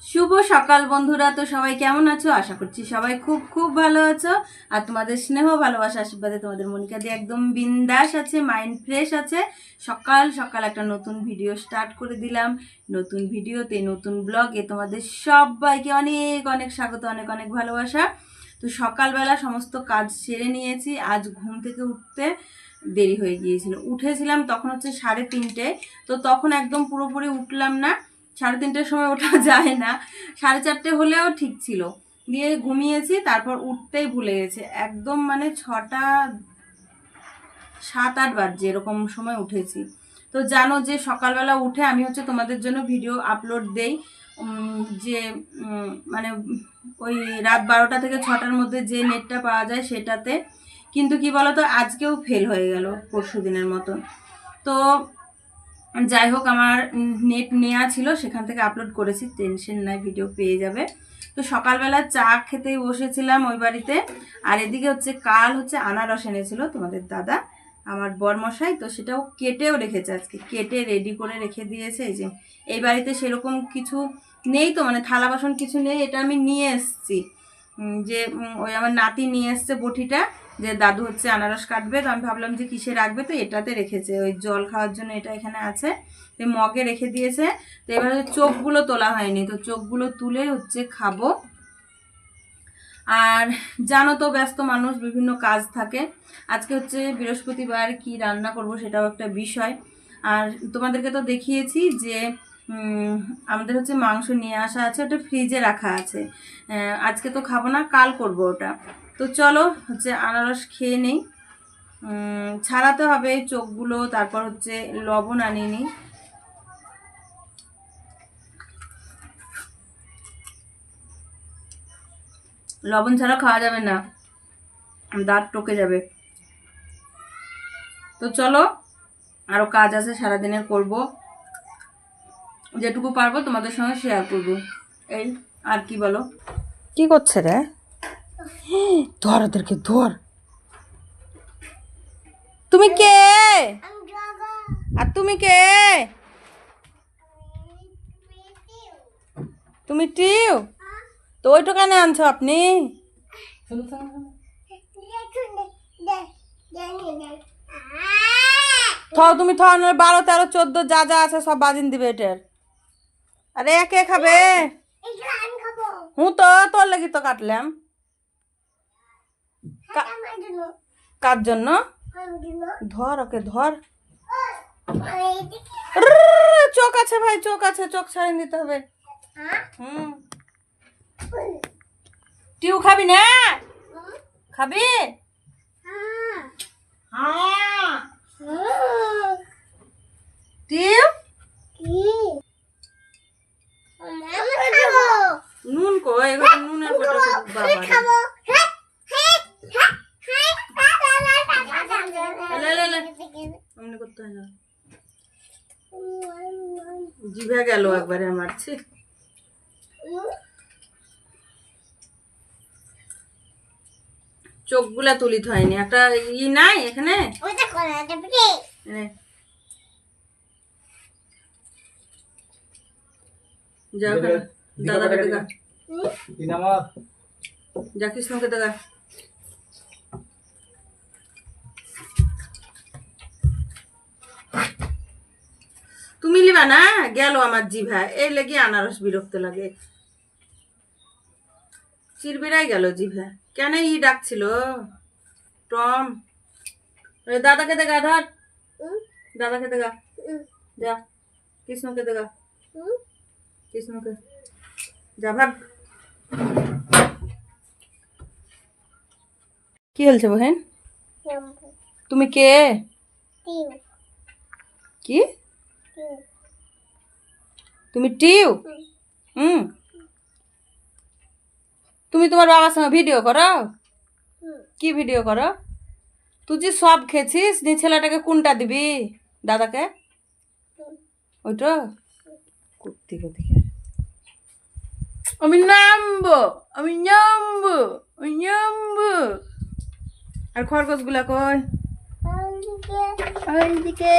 শুভ সকাল বন্ধুরা। তো সবাই কেমন আছো? আশা করছি সবাই খুব খুব ভালো আছো। আর তোমাদের স্নেহ ভালোবাসা আশীর্বাদে তোমাদের মনিকা দিয়ে একদম বিন্দাস আছে, মাইন্ড ফ্রেশ আছে। সকাল সকাল একটা নতুন ভিডিও স্টার্ট করে দিলাম। নতুন ভিডিওতে নতুন ব্লগে তোমাদের সবাইকে অনেক অনেক স্বাগত, অনেক অনেক ভালোবাসা। তো সকালবেলা সমস্ত কাজ সেরে নিয়েছি। আজ ঘুম থেকে উঠতে দেরি হয়ে গিয়েছিল। উঠেছিলাম তখন হচ্ছে 3:30। তো তখন একদম পুরোপুরি উঠলাম না, 3:30টার সময় ওঠা যায় না, 4:30 হলেও ঠিক ছিল। দিয়ে ঘুমিয়েছি, তারপর উঠতেই ভুলে গেছে একদম, মানে 6টা 7-8 বাজে এরকম সময় উঠেছি। তো জানো যে সকালবেলা উঠে আমি হচ্ছে তোমাদের জন্য ভিডিও আপলোড দেই, যে মানে ওই রাত 12টা থেকে 6টার মধ্যে যে নেটটা পাওয়া যায় সেটাতে। কিন্তু কি বলতো, আজকেও ফেল হয়ে গেল পরশু দিনের মতন। তো যাই হোক, আমার নেট নেওয়া ছিল, সেখান থেকে আপলোড করেছি, টেনশন নাই, ভিডিও পেয়ে যাবে। তো সকালবেলা চা খেতেই বসেছিলাম ওই বাড়িতে। আর এদিকে হচ্ছে কাল হচ্ছে আনারস এনেছিল তোমাদের দাদা, আমার বরমশাই। তো সেটাও কেটেও রেখেছে, আজকে কেটে রেডি করে রেখে দিয়েছে। এই যে এই বাড়িতে সেরকম কিছু নেই তো, মানে থালা বাসন কিছু নেই, এটা আমি নিয়ে এসছি। যে ওই আমার নাতি নিয়ে এসছে বটিটা, যে দাদু হচ্ছে আনারস কাটবে। তো আমি ভাবলাম যে কিসে রাখবে, তো এটাতে রেখেছে, ওই জল খাওয়ার জন্য এটা এখানে আছে, মগে রেখে দিয়েছে। তো এবারে চোখগুলো তোলা হয়নি, তো চোখগুলো তুলে হচ্ছে খাবো। আর জানো তো ব্যস্ত মানুষ, বিভিন্ন কাজ থাকে। আজকে হচ্ছে বৃহস্পতিবার, কি রান্না করব সেটাও একটা বিষয়। আর তোমাদেরকে তো দেখিয়েছি যে আমাদের হচ্ছে মাংস নিয়ে আসা আছে, ওটা ফ্রিজে রাখা আছে। আজকে তো খাবো না, কাল করব ওটা। তো চলো হচ্ছে আনারস খেয়ে নেই। ছাড়াতে হবে চোখগুলো, তারপর হচ্ছে লবণ আনিনি। লবণ ছাড়া খাওয়া যাবে না, দাঁত টকে যাবে। তো চলো, আরো কাজ আছে সারাদিনের, করব যেটুকু পারবো তোমাদের সঙ্গে শেয়ার করব। এই আর কি বলো, কি করছে রে? ধর ওদেরকে, ধর। তুমি কে? আর তুমি কে? তুমি টিউ? তো ওইটা কেন আনছো আপনি? তুমি 12, 13, 14 যা যা আছে সব বাজিন দিবে এটার। আরে একে খাবে? হুঁ, তো তোর লাগি তো কাটলাম। কার জন্য? ধর ওকে, ধর। চোখ আছে ভাই, চোখ আছে, চোখ ছাড়িয়ে দিতে হবে। টিউ খাবি না? খাবি? টিউ নুন কই? নুনের কথা বাবা, এমনি করতে হয় না। জিভে গেল একবারে আমার। চোখগুলা তুলিতে হয়নি, একটা নাই এখানে। দাদাকে দেখা, যা কৃষ্ণকে দেখা। তুমি লিবা না? গেল আমার জিভা, এই লেগে আনারস বিরক্ত লাগে, চিরবিরাই গেল জিভা। কেন ডাকছিল টম? দাদাকে দেখা, ধর দাদাকে দেখা, যা কৃষ্ণকে দেখা, কৃষ্ণকে যা, ভাব। কি হয়েছে বহেন? তুমি কে? কি তুমি টিউ? তুমি তোমার বাবার সঙ্গে ভিডিও করো? কি ভিডিও করো? তুই যে সব খেয়েছিস, নি ছেলেটাকে কোনটা দিবি? দাদাকে ওইটা কুর্তি কুর্তি। আমি নামবো, আমি নামবো, আমি নামবো। আর খরগোশ গুলা কই? ওইদিকে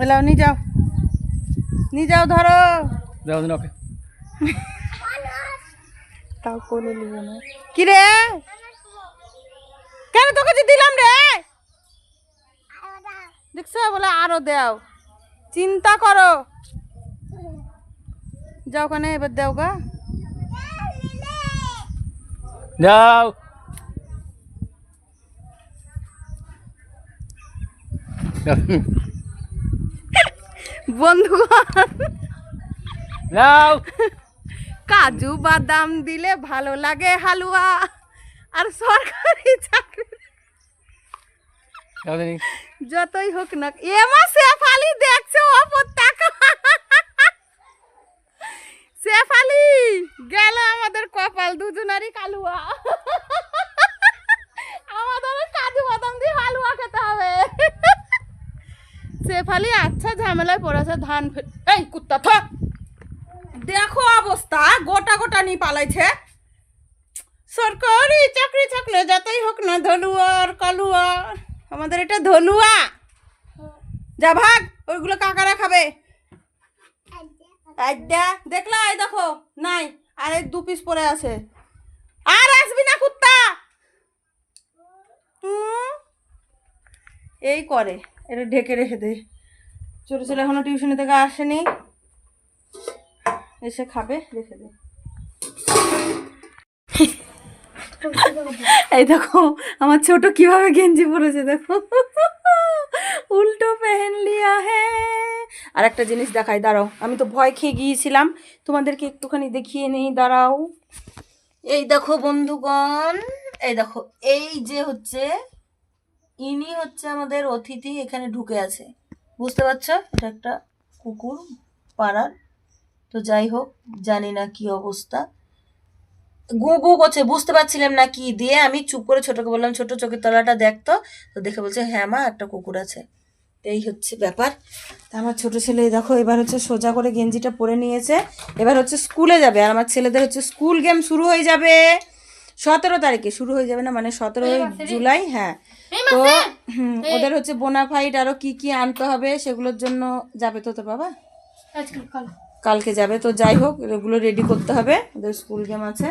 এলাও, নিয়ে যাও। নিয়ে যাও, ধরো। দাও দিন ওকে। তাও কোলে নিবে না। কি রে, কেন তোকে যে দিলাম রে? দেখছো বলে আরো দাও, চিন্তা করো। যাও ওখানে, এবার দাও গা। যাও বন্ধুগণ, যাও। কাজু বাদাম দিলে ভালো লাগে হালুয়া, আর সরকারি চাকরি যাও দিন। যতই হোক না। এমা শেফালি দেখছে অপর টাকা, শেফালি গেল আমাদের কপাল, দুজনারই কালুয়া। আমাদের কাজু বাদাম দিয়ে হালুয়া খেতে হবে। শেফালি আচ্ছা ঝামেলায় পড়েছে। ধান এই কুত্তা থ, দেখো অবস্থা, গোটা গোটা নিয়ে পালাইছে। সরকারি চাকরি থাকলে যতই হোক না ধলুয়া আর কালুয়া, আমাদের এটা ধলুয়া। যা ভাগ, ওইগুলো কাকারা খাবে। দেখলা, এই দেখো নাই, আর এই 2 পিস পরে আছে। আর আসবি না কুত্তা। এই করে, এটা ঢেকে রেখে দে। ছোট ছেলে এখনো টিউশনি থেকে আসেনি, এসে খাবে, রেখে দে। এই দেখো আমার ছোট কিভাবে গেঞ্জি পরেছে, দেখো উল্টো পেহেন লিয়া হে। আর একটা জিনিস দেখাই, দাঁড়াও, আমি তো ভয় খেয়ে গিয়েছিলাম, তোমাদেরকে একটুখানি দেখিয়ে নেই, দাঁড়াও। এই দেখো বন্ধুগণ, এই দেখো, এই যে হচ্ছে ইনি হচ্ছে আমাদের অতিথি, এখানে ঢুকে আছে, বুঝতে পারছো? এটা একটা কুকুর পাড়ার। তো যাই হোক, জানি না কি অবস্থা, গু গু করছে, বুঝতে পারছিলাম না কি দিয়ে। আমি চুপ করে ছোটকে বললাম, ছোট চোখের তলাটা দেখতো, তো দেখে বলছে হ্যাঁ মা, একটা কুকুর আছে। এই হচ্ছে ব্যাপার। তা আমার ছোট ছেলে দেখো এবার হচ্ছে সোজা করে গেঞ্জিটা পরে নিয়েছে, এবার হচ্ছে স্কুলে যাবে। আর আমার ছেলেদের হচ্ছে স্কুল গেম শুরু হয়ে যাবে 17 তারিখে, শুরু হয়ে যাবে না মানে 17 জুলাই। হ্যাঁ, তো ওদের হচ্ছে বোনাফাইড আরো কি কি আনতে হবে, সেগুলোর জন্য যাবে তো তোর বাবা, কালকে যাবে। তো যাই হোক, এগুলো রেডি করতে হবে, ওদের স্কুল গেম আছে।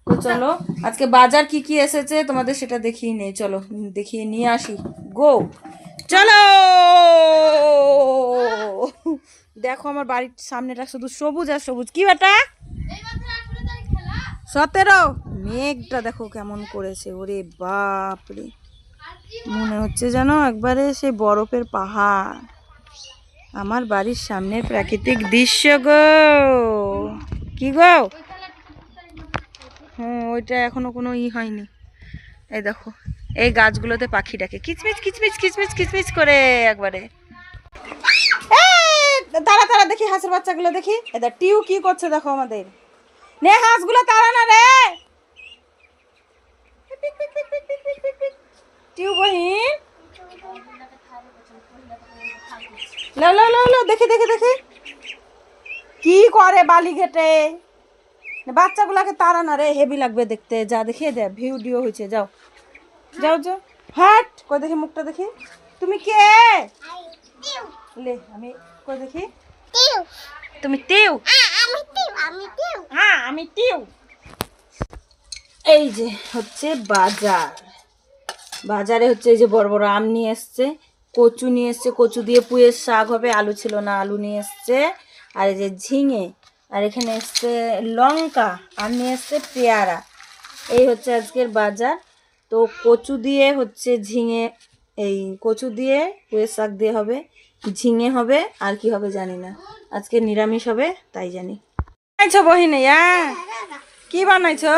তো চলো আজকে বাজার কি কি এসেছে তোমাদের সেটা দেখিয়ে নেই, চলো দেখিয়ে নিয়ে আসি। গো, চলো। দেখো আমার বাড়ির সামনেটা শুধু সবুজ আর সবুজ। কি বেটা, 17 মেঘটা দেখো কেমন করেছে, ওরে বাপরে, মনে হচ্ছে যেন একবারে সেই বরফের পাহাড়। আমার বাড়ির সামনের প্রাকৃতিক দৃশ্য গো। কি গো, ওইটা এখনো কোনো হয়নি। এই দেখো, এই গাছগুলোতে পাখি ডাকে কিচমিচ কিচমিচ কিচমিচ কিচমিচ করে একবারে। তারা তারা দেখি হাঁসের বাচ্চাগুলো দেখি। এদের টিউ কি করছে দেখো আমাদের, নে হাঁসগুলো তারা না রে। টিউ বহিন, লাও লাও লাও লাও, দেখি দেখি দেখি কি করে বালি ঘেটে। বাচ্চাগুলাকে তারা না রে, হেভি লাগবে দেখতে। যা দেখিয়ে দে, ভিডিও হয়েছে, যাও যাও যাও। হাট, কই দেখি মুখটা দেখি। তুমি কে? লে আমি কই দেখি। তুমি টিউ? হ্যাঁ আমি টিউ। এই যে হচ্ছে বাজার, বাজারে হচ্ছে এই যে বড় বড় আম নিয়ে এসছে, কচু নিয়ে এসছে, কচু দিয়ে পুঁয়ের শাক হবে, আলু ছিল না আলু নিয়ে এসছে, আর এই যে ঝিঙে, আর এখানে এসছে লঙ্কা, আর নিয়ে এসছে পেয়ারা। এই হচ্ছে আজকের বাজার। তো কচু দিয়ে হচ্ছে ঝিঙে, এই কচু দিয়ে পুঁয়ের শাক দিয়ে হবে, ঝিঙে হবে, আর কি হবে জানি না, আজকে নিরামিষ হবে তাই জানি। বানাইছো বহিনে, কি বানাইছো?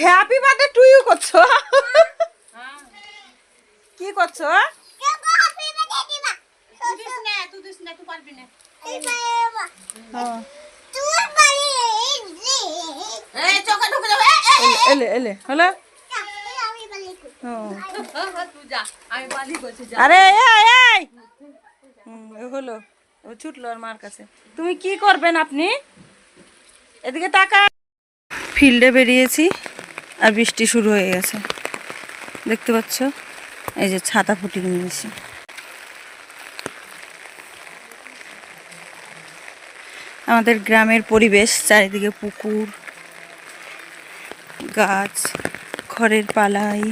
হ্যাপি বার্থডে টু ইউ করছো? কি করছো? এলে এলে হলো। আরে হলো, ছুটলো আর মার কাছে। তুমি কি করবেন আপনি? এদিকে তাকা। ফিল্ডে বেরিয়েছি আর বৃষ্টি শুরু হয়ে গেছে, দেখতে পাচ্ছ। এই যে ছাতা ফুটিয়ে নিয়েছি, আমাদের গ্রামের পরিবেশ, চারিদিকে পুকুর, গাছ, খড়ের পালাই।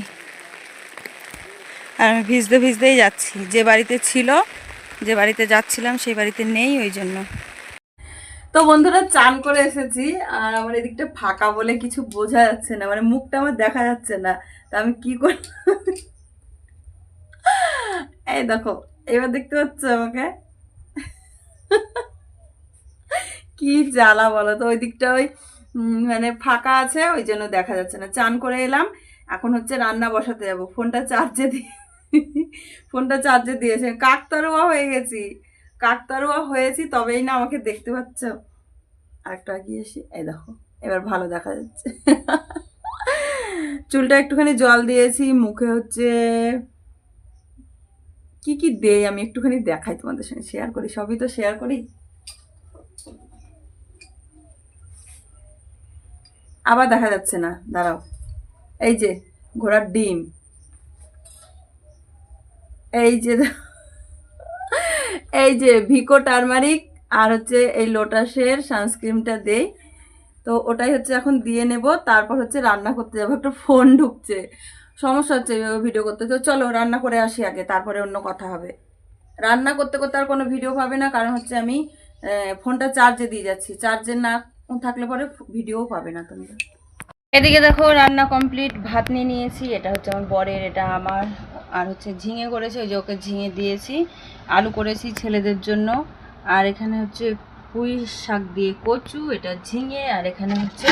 আর আমি ভিজতে ভিজতেই যাচ্ছি, যে বাড়িতে ছিল, যে বাড়িতে যাচ্ছিলাম সেই বাড়িতে নেই, ওই জন্য। তো বন্ধুরা, চান করে এসেছি আর আমার এদিকটা ফাঁকা বলে কিছু বোঝা যাচ্ছে না, মানে মুখটা আমার দেখা যাচ্ছে না। তা আমি কি করলাম, এই দেখো, এবার দেখতে পাচ্ছ আমাকে? কি জ্বালা বলো তো, ওই দিকটা ওই মানে ফাঁকা আছে, ওই জন্য দেখা যাচ্ছে না। চান করে এলাম, এখন হচ্ছে রান্না বসাতে যাবো। ফোনটা চার্জে দিয়েছে। কাকতারুয়া হয়ে গেছি, কাকতারুয়া হয়েছি, তবেই না আমাকে দেখতে পাচ্ছ। আরেকটা এগিয়ে এসে, এই দেখো, এবার ভালো দেখা যাচ্ছে। চুলটা একটুখানি জল দিয়েছি, মুখে হচ্ছে কি কি দেই আমি একটুখানি দেখাই, তোমাদের সঙ্গে শেয়ার করি, সবই তো শেয়ার করি। আবার দেখা যাচ্ছে না, দাঁড়াও। এই যে ঘোড়ার ডিম, এই যে এই যে ভিকো টারমারিক, আর হচ্ছে এই লোটাসের সানস্ক্রিনটা দেই। তো ওটাই হচ্ছে এখন দিয়ে নেব, তারপর হচ্ছে রান্না করতে যাবো। একটা ফোন ঢুকছে, সমস্যা হচ্ছে এইভাবে ভিডিও করতে। তো চলো রান্না করে আসি আগে, তারপরে অন্য কথা হবে। রান্না করতে করতে আর কোনো ভিডিও পাবে না, কারণ হচ্ছে আমি ফোনটা চার্জে দিয়ে যাচ্ছি। চার্জে না থাকলে পরে ভিডিও পাবে না তোমরা। এদিকে দেখো রান্না কমপ্লিট, ভাত নিয়ে নিয়েছি। এটা হচ্ছে আমার বরের, এটা আমার। আর হচ্ছে ঝিঙে করেছে, ওই যে ওকে ঝিঙে দিয়েছি। আলু করেছি ছেলেদের জন্য। আর এখানে হচ্ছে পুঁই শাক দিয়ে কচু, এটা ঝিঙে। আর এখানে হচ্ছে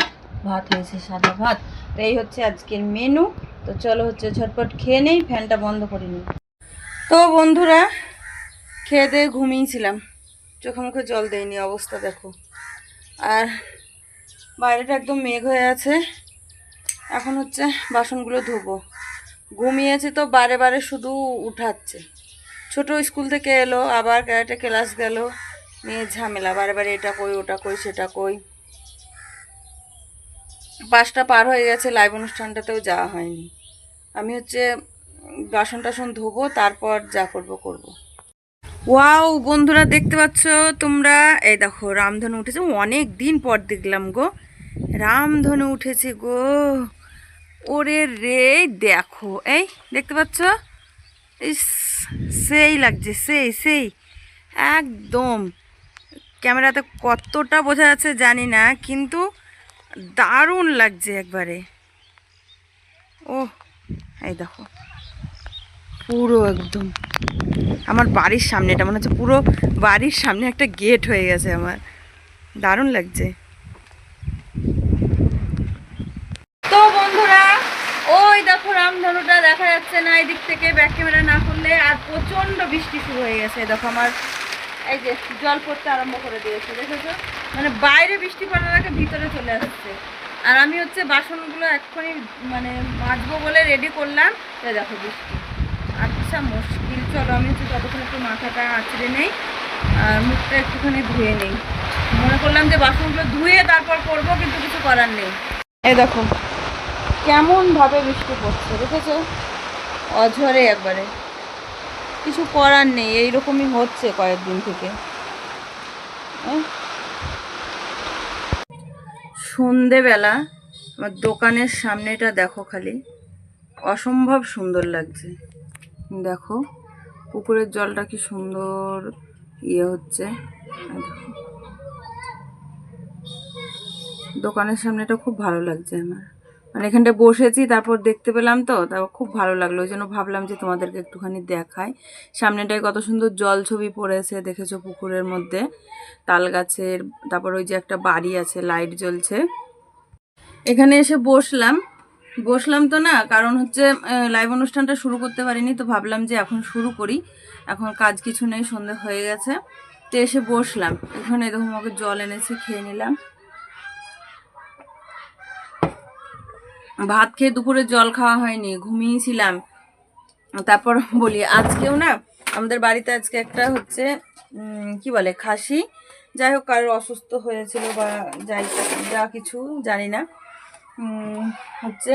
ভাত হয়েছে, সাদা ভাত। তো এই হচ্ছে আজকের মেনু। তো চলো হচ্ছে ঝটপট খেয়ে নেই, ফ্যানটা বন্ধ করে নিই। তো বন্ধুরা, খেয়ে দিয়ে ঘুমিয়েছিলাম, চোখে মুখে জল দেয়নি, অবস্থা দেখো। আর বাইরেটা একদম মেঘ হয়ে আছে। এখন হচ্ছে বাসনগুলো ধোবো। ঘুমিয়েছি তো বারে বারে শুধু উঠাচ্ছে। ছোট স্কুল থেকে এলো, আবার ক্যারেটে ক্লাস গেল, মেয়ের ঝামেলা, বারে বারে এটা কই, ওটা কই, সেটা কই। 5টা পার হয়ে গেছে, লাইভ অনুষ্ঠানটাতেও যাওয়া হয়নি। আমি হচ্ছে বাসন টাসন ধোবো, তারপর যা করবো করবো। ওয়াও বন্ধুরা, দেখতে পাচ্ছ তোমরা? এই দেখো রামধনু উঠেছে, অনেক দিন পর দেখলাম গো রামধনু উঠেছে গো। ওরে রে, দেখো, এই দেখতে পাচ্ছ? ইস, সেই লাগছে, সেই সেই একদম। ক্যামেরাতে কতটা বোঝা যাচ্ছে জানি না, কিন্তু দারুণ লাগছে একবারে। ও, এই দেখো, পুরো একদম আমার বাড়ির সামনে, এটা মনে হচ্ছে পুরো বাড়ির সামনে একটা গেট হয়ে গেছে আমার, দারুণ লাগছে। তো বন্ধুরা, ওই দেখো রামধনুটা দেখা যাচ্ছে না এই দিক থেকে, ব্যাক ক্যামেরা না করলে। আর প্রচণ্ড বৃষ্টি শুরু হয়ে গেছে, দেখো আমার এই যে জল পড়তে আরম্ভ করে দিয়েছে, দেখেছো? মানে বাইরে বৃষ্টি পড়ার আগে ভিতরে চলে আসছে। আর আমি হচ্ছে বাসনগুলো এক্ষুনি মানে মাজবো বলে রেডি করলাম, এই দেখো বৃষ্টি। আচ্ছা মুশকিল, চলো আমি হচ্ছে ততক্ষণ একটু মাথাটা আঁচড়ে নেই আর মুখটা একটুখানি ধুয়ে নেই। মনে করলাম যে বাসনগুলো ধুয়ে তারপর করবো, কিন্তু কিছু করার নেই। এই দেখো কেমন ভাবে বৃষ্টি পড়ছে, দেখেছো? অঝরে একবারে, কিছু করার নেই, এইরকমই হচ্ছে কয়েকদিন থেকে। সন্ধেবেলা আমার দোকানের সামনেটা দেখো, খালি অসম্ভব সুন্দর লাগছে। দেখো পুকুরের জলটা কি সুন্দর ইয়ে হচ্ছে। দোকানের সামনেটা খুব ভালো লাগছে আমার, মানে এখানটা বসেছি, তারপর দেখতে পেলাম, তো তারপর খুব ভালো লাগলো, ওই জন্য ভাবলাম যে তোমাদেরকে একটুখানি দেখাই। সামনেটায় কত সুন্দর জল ছবি পড়েছে, দেখেছো? পুকুরের মধ্যে তাল গাছের, তারপর ওই যে একটা বাড়ি আছে, লাইট জ্বলছে। এখানে এসে বসলাম তো না, কারণ হচ্ছে লাইভ অনুষ্ঠানটা শুরু করতে পারিনি, তো ভাবলাম যে এখন শুরু করি, এখন কাজ কিছু নেই, সন্ধে হয়ে গেছে। তো এসে বসলাম, এখানে দেখো আমাকে জল এনেছে, খেয়ে নিলাম। ভাত খেয়ে দুপুরে জল খাওয়া হয়নি, ঘুমিয়েছিলাম। তারপর বলি, আজকেও না আমাদের বাড়িতে আজকে একটা হচ্ছে কি বলে, খাসি, যাই হোক কারোর অসুস্থ হয়েছিল বা যাই যা কিছু জানি না, হচ্ছে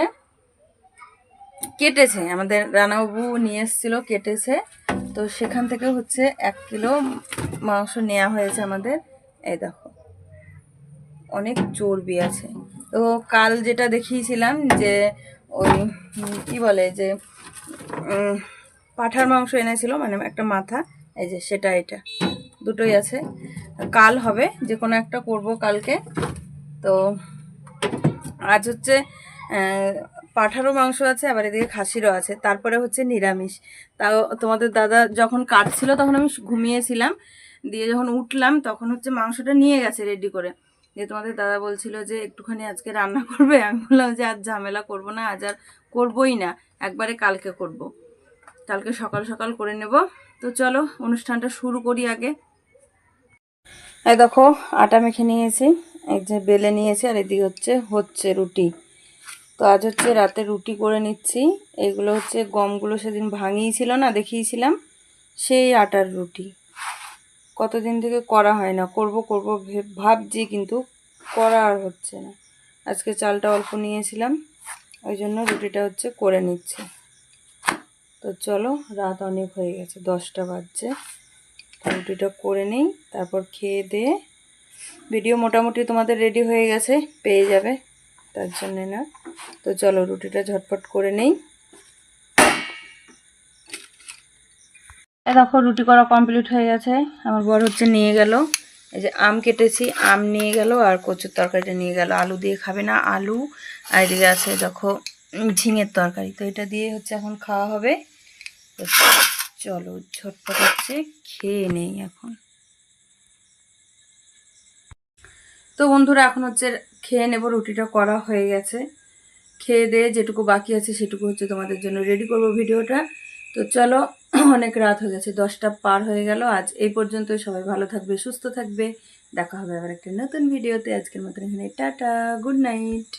কেটেছে, আমাদের রানাবাবু নিয়ে এসেছিল, কেটেছে। তো সেখান থেকে হচ্ছে 1 কিলো মাংস নেওয়া হয়েছে আমাদের। এই দেখো অনেক চর্বি আছে। তো কাল যেটা দেখিয়েছিলাম যে ওই কি বলে যে পাঁঠার মাংস এনেছিল, মানে একটা মাথা, এই যে সেটা, এটা দুটোই আছে। কাল হবে, যে কোনো একটা করব কালকে। তো আজ হচ্ছে পাঁঠারও মাংস আছে, আবার এদিকে খাসিরও আছে, তারপরে হচ্ছে নিরামিষ। তাও তোমাদের দাদা যখন কাটছিল তখন আমি ঘুমিয়েছিলাম, দিয়ে যখন উঠলাম তখন হচ্ছে মাংসটা নিয়ে গেছে রেডি করে। দিয়ে তোমাদের দাদা বলছিল যে একটুখানি আজকে রান্না করবে, আমি বললাম যে আজ ঝামেলা করব না, আজ আর করবোই না, একবারে কালকে করব, কালকে সকাল সকাল করে নেব। তো চলো অনুষ্ঠানটা শুরু করি আগে। এই দেখো আটা মেখে নিয়েছি, এই যে বেলে নিয়েছি, আর এদিকে হচ্ছে রুটি। তো আজ হচ্ছে রাতে রুটি করে নিচ্ছি। এগুলো হচ্ছে গমগুলো সেদিন ভাঙিয়েছিল না, দেখিয়েছিলাম, সেই আটার রুটি। কতদিন থেকে করা হয় না, করব করব ভাবছি, কিন্তু করা আর হচ্ছে না। আজকে চালটা অল্প নিয়েছিলাম, ওই জন্য রুটিটা হচ্ছে করে নিচ্ছি। তো চলো, রাত অনেক হয়ে গেছে, 10টা বাজছে। রুটিটা করে নিই, তারপর খেয়ে দিয়ে ভিডিও মোটামুটি তোমাদের রেডি হয়ে গেছে, পেয়ে যাবে, তার জন্যে না। তো চলো রুটিটা ঝটপট করে নেই। দেখো রুটি করা কমপ্লিট হয়ে গেছে। আমার বর হচ্ছে নিয়ে গেল, এই যে আম কেটেছি, আম নিয়ে গেল, আর কচুর তরকারিটা নিয়ে গেল। আলু দিয়ে খাবে না, আলু, আর এদিকে আছে দেখো ঝিঙের তরকারি। তো এটা দিয়ে হচ্ছে এখন খাওয়া হবে। তো চলো ঝটপট হচ্ছে খেয়ে নেই এখন। তো বন্ধুরা এখন হচ্ছে খেয়ে নেব, রুটিটা করা হয়ে গেছে। খেয়ে দিয়ে যেটুকু বাকি আছে সেটুকু হচ্ছে তোমাদের জন্য রেডি করব ভিডিওটা। তো চলো, অনেক রাত হয়ে গেছে, 10টা পার হয়ে গেল। আজ এই পর্যন্ত, সবাই ভালো থাকবে, সুস্থ থাকবে, দেখা হবে আবার একটা নতুন ভিডিওতে। আজকের মতন এখানে টাটা, গুড নাইট।